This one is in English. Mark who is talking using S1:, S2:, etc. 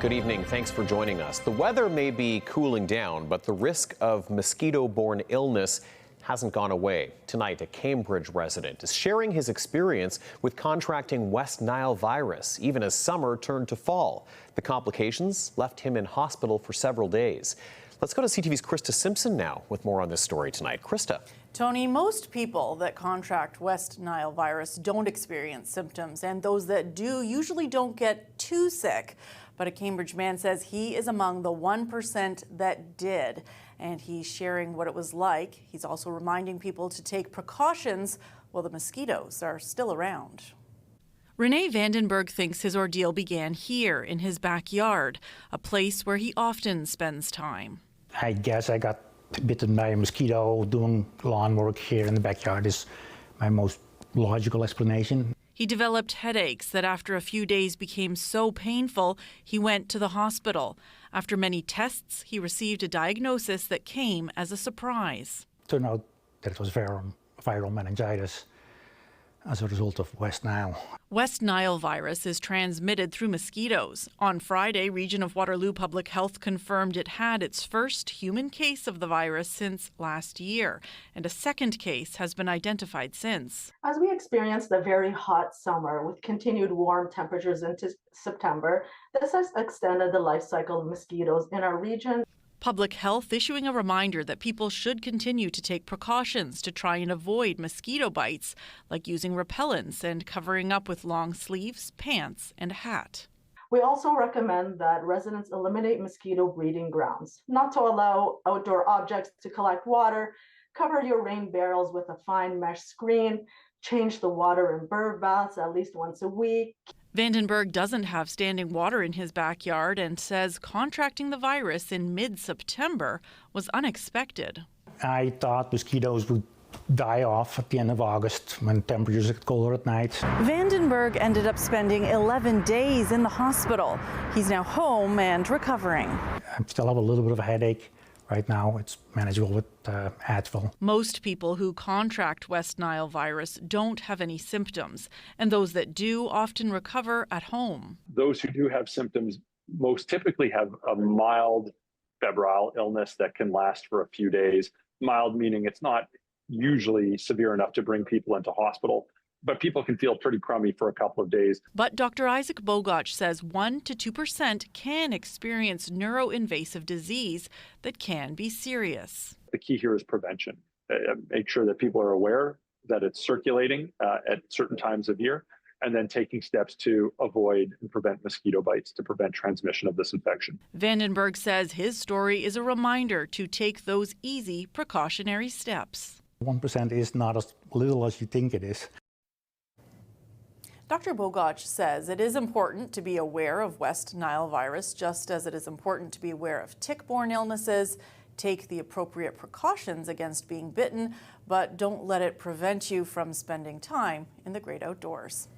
S1: Good evening. Thanks for joining us. The weather may be cooling down, but the risk of mosquito-borne illness hasn't gone away. Tonight, a Cambridge resident is sharing his experience with contracting West Nile virus, even as summer turned to fall. The complications left him in hospital for several days. Let's go to CTV's Krista Simpson now with more on this story tonight. Krista.
S2: Tony, most people that contract West Nile virus don't experience symptoms, and those that do usually don't get too sick. But a Cambridge man says he is among the 1% that did, and he's sharing what it was like. He's also reminding people to take precautions while the mosquitoes are still around. Renee Vandenberg thinks his ordeal began here in his backyard, a place where he often spends time.
S3: I guess I got bitten by a mosquito. Doing lawn work here in the backyard is my most logical explanation.
S2: He developed headaches that after a few days became so painful, he went to the hospital. After many tests, he received a diagnosis that came as a surprise.
S3: It turned out that it was viral meningitis as a result of West Nile.
S2: West Nile virus is transmitted through mosquitoes. On Friday, Region of Waterloo Public Health confirmed it had its first human case of the virus since last year, and a second case has been identified since.
S4: As we experienced a very hot summer with continued warm temperatures into September, this has extended the life cycle of mosquitoes in our region.
S2: Public Health issuing a reminder that people should continue to take precautions to try and avoid mosquito bites, like using repellents and covering up with long sleeves, pants, and a hat.
S4: We also recommend that residents eliminate mosquito breeding grounds, not to allow outdoor objects to collect water, cover your rain barrels with a fine mesh screen, change the water in bird baths at least once a week.
S2: Vandenberg doesn't have standing water in his backyard and says contracting the virus in mid-September was unexpected.
S3: I thought mosquitoes would die off at the end of August when temperatures get colder at night.
S2: Vandenberg ended up spending 11 days in the hospital. He's now home and recovering.
S3: I still have a little bit of a headache. Right now, it's manageable with Advil.
S2: Most people who contract West Nile virus don't have any symptoms, and those that do often recover at home.
S5: Those who do have symptoms most typically have a mild febrile illness that can last for a few days. Mild meaning it's not usually severe enough to bring people into hospital, but people can feel pretty crummy for a couple of days.
S2: But Dr. Isaac Bogoch says 1 to 2% can experience neuroinvasive disease that can be serious.
S5: The key here is prevention. Make sure that people are aware that it's circulating at certain times of year, and then taking steps to avoid and prevent mosquito bites to prevent transmission of this infection.
S2: Vandenberg says his story is a reminder to take those easy precautionary steps.
S3: 1% is not as little as you think it is.
S2: Dr. Bogoch says it is important to be aware of West Nile virus, just as it is important to be aware of tick-borne illnesses. Take the appropriate precautions against being bitten, but don't let it prevent you from spending time in the great outdoors.